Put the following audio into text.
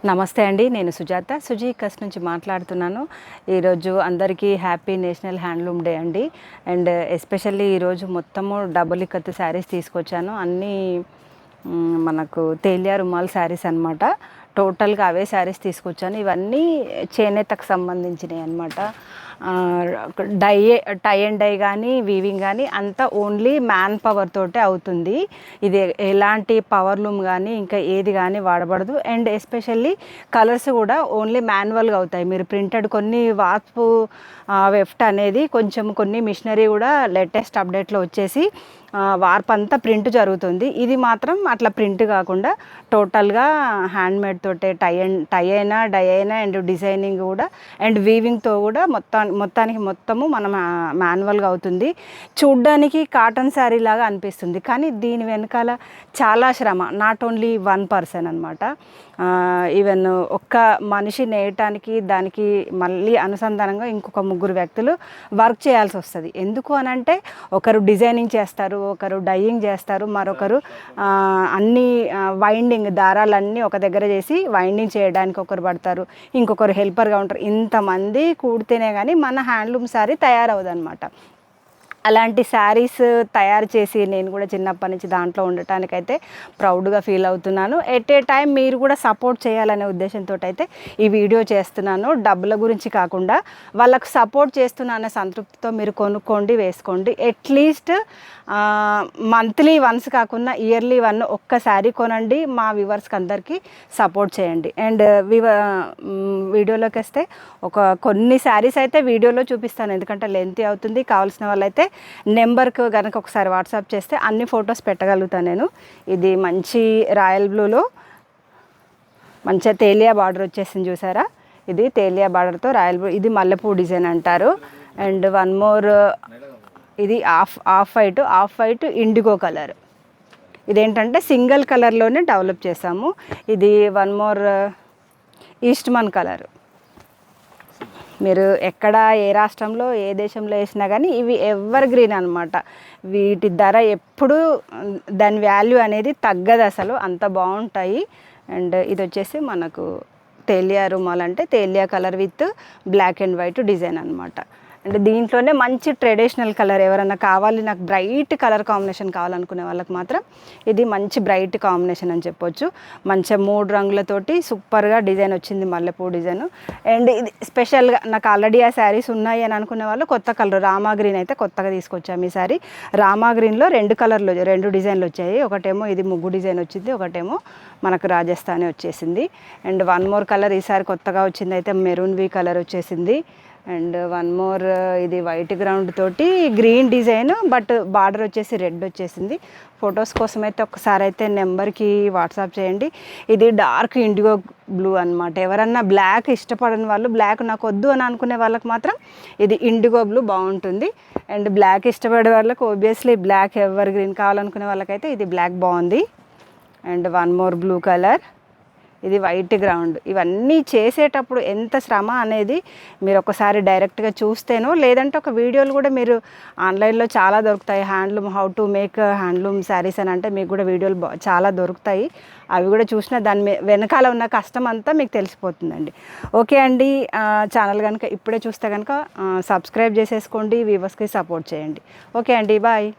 నమస్తే అండి, నేను సుజాత సుజీ కస్ట్ నుంచి మాట్లాడుతున్నాను. ఈరోజు అందరికీ హ్యాపీ నేషనల్ హ్యాండ్లూమ్ డే అండి. అండ్ ఎస్పెషల్లీ ఈరోజు మొత్తము డబుల్ ఇక్కత్ శారీస్ తీసుకొచ్చాను. అన్నీ మనకు తేలియా రుమాల్ శారీస్ అనమాట. టోటల్గా అవే శారీస్ తీసుకొచ్చాను. ఇవన్నీ చేనేతకు సంబంధించినవి అనమాట. టై అండ్ డై కానీ వీవింగ్ కానీ అంతా ఓన్లీ మ్యాన్ పవర్ తోటే అవుతుంది. ఇది ఎలాంటి పవర్ లూమ్ కానీ ఇంకా ఏది కానీ వాడబడదు. అండ్ ఎస్పెషల్లీ కలర్స్ కూడా ఓన్లీ మాన్యువల్గా అవుతాయి. మీరు ప్రింటెడ్ కొన్ని వార్పు వెఫ్ట్ అనేది కొంచెం కొన్ని మిషనరీ కూడా లేటెస్ట్ అప్డేట్లో వచ్చేసి వార్పు అంతా ప్రింట్ జరుగుతుంది. ఇది మాత్రం అట్లా ప్రింట్ కాకుండా టోటల్గా హ్యాండ్మేడ్ తోటే టై అయినా డై అయినా అండ్ డిజైనింగ్ కూడా అండ్ వీవింగ్తో కూడా మొత్తానికి మొత్తము మనం మాన్యువల్గా అవుతుంది. చూడ్డానికి కాటన్ శారీ లాగా అనిపిస్తుంది, కానీ దీని వెనకాల చాలా శ్రమ. నాట్ ఓన్లీ వన్ పర్సన్ అనమాట. ఈవెన్ ఒక్క మనిషి నేయటానికి దానికి మళ్ళీ అనుసంధానంగా ఇంకొక 3 వ్యక్తులు వర్క్ చేయాల్సి వస్తుంది. ఎందుకు అని అంటే ఒకరు డిజైనింగ్ చేస్తారు, ఒకరు డైయింగ్ చేస్తారు, మరొకరు అన్నీ వైండింగ్ దారాలన్నీ ఒక దగ్గర చేసి వైండింగ్ చేయడానికి ఒకరు పడతారు, ఇంకొకరు హెల్పర్గా ఉంటారు. ఇంతమంది కూడితేనే కానీ మన హ్యాండ్లూమ్ శారీ తయారవుదు అనమాట. అలాంటి శారీస్ తయారు చేసి నేను కూడా చిన్నప్పటి నుంచి దాంట్లో ఉండటానికైతే ప్రౌడ్గా ఫీల్ అవుతున్నాను. ఎట్ ఏ టైం మీరు కూడా సపోర్ట్ చేయాలనే ఉద్దేశంతో అయితే ఈ వీడియో చేస్తున్నాను. డబ్బుల గురించి కాకుండా వాళ్ళకు సపోర్ట్ చేస్తున్నా అనే సంతృప్తితో మీరు కొనుక్కోండి, వేసుకోండి. అట్లీస్ట్ మంత్లీ వన్స్ కాకుండా ఇయర్లీ వన్ ఒక్క శారీ కొనండి. మా వ్యూవర్స్కి అందరికీ సపోర్ట్ చేయండి. అండ్ వీడియోలోకి వస్తే కొన్ని శారీస్ అయితే వీడియోలో చూపిస్తాను, ఎందుకంటే లెంతీ అవుతుంది. కావాల్సిన వాళ్ళైతే నెంబర్కి కనుక ఒకసారి వాట్సాప్ చేస్తే అన్ని ఫొటోస్ పెట్టగలుగుతాను నేను. ఇది మంచి రాయల్ బ్లూలో మంచిగా తేలియా బార్డర్ వచ్చేసింది, చూసారా? ఇది తేలియా బార్డర్తో రాయల్ బ్లూ. ఇది మల్లెపూ డిజైన్ అంటారు. అండ్ వన్ మోర్, ఇది ఆఫ్ వైట్ ఇండిగో కలర్. ఇదేంటంటే సింగిల్ కలర్లోనే డెవలప్ చేసాము. ఇది వన్ మోర్ ఈస్ట్మన్ కలర్. మీరు ఎక్కడ ఏ రాష్ట్రంలో ఏ దేశంలో వేసినా కానీ ఇవి ఎవర్ గ్రీన్ అనమాట. వీటి ధర ఎప్పుడు దాని వాల్యూ అనేది తగ్గదు అసలు, అంత బాగుంటాయి. అండ్ ఇది వచ్చేసి మనకు తేలియా రుమాల్, అంటే తేలియా colour with black and white design అనమాట. అంటే దీంట్లోనే మంచి ట్రెడిషనల్ కలర్ ఎవరైనా కావాలి, నాకు బ్రైట్ కలర్ కాంబినేషన్ కావాలనుకునే వాళ్ళకి మాత్రం ఇది మంచి బ్రైట్ కాంబినేషన్ అని చెప్పొచ్చు. మంచిగా 3 రంగులతోటి సూపర్గా డిజైన్ వచ్చింది, మల్లెపూ డిజైన్. అండ్ ఇది స్పెషల్గా నాకు ఆల్రెడీ ఆ శారీస్ ఉన్నాయి అని అనుకునే వాళ్ళు కొత్త కలర్ రామా గ్రీన్ అయితే కొత్తగా తీసుకొచ్చాము. ఈ శారీ రామా గ్రీన్లో 2 డిజైన్లు వచ్చాయి. ఒకటేమో ఇది ముగ్గు డిజైన్ వచ్చింది, ఒకటేమో మనకు రాజస్థానీ వచ్చేసింది. అండ్ వన్ మోర్ కలర్ ఈసారి కొత్తగా వచ్చింది అయితే మెరూన్ వి కలర్ వచ్చేసింది. అండ్ వన్ మోర్ ఇది వైట్ గ్రౌండ్ తోటి గ్రీన్ డిజైన్, బట్ బార్డర్ వచ్చేసి రెడ్ వచ్చేసింది. ఫొటోస్ కోసం అయితే ఒకసారి అయితే నెంబర్కి వాట్సాప్ చేయండి. ఇది డార్క్ ఇండిగో బ్లూ అనమాట. ఎవరన్నా బ్లాక్ ఇష్టపడని వాళ్ళు, బ్లాక్ నాకు వద్దు అని అనుకునే వాళ్ళకి మాత్రం ఇది ఇండిగో బ్లూ బాగుంటుంది. అండ్ బ్లాక్ ఇష్టపడే వాళ్ళకి ఆబ్వియస్లీ బ్లాక్ ఎవర్ గ్రీన్ కావాలనుకునే వాళ్ళకైతే ఇది బ్లాక్ బాగుంది. And one more blue colour, ఇది వైట్ గ్రౌండ్. ఇవన్నీ చేసేటప్పుడు ఎంత శ్రమ అనేది మీరు ఒకసారి డైరెక్ట్గా చూస్తేనో, లేదంటే ఒక వీడియోలు కూడా మీరు ఆన్లైన్లో చాలా దొరుకుతాయి. Handloom how to make handloom saris అని అంటే మీకు కూడా వీడియోలు చాలా దొరుకుతాయి. అవి కూడా చూసినా దాని వెనకాల ఉన్న కష్టం అంతా మీకు తెలిసిపోతుందండి. ఓకే అండి, ఛానల్ కనుక ఇప్పుడే చూస్తే కనుక సబ్స్క్రైబ్ చేసేసుకోండి, వ్యూవర్స్కి సపోర్ట్ చేయండి. ఓకే అండి, బాయ్.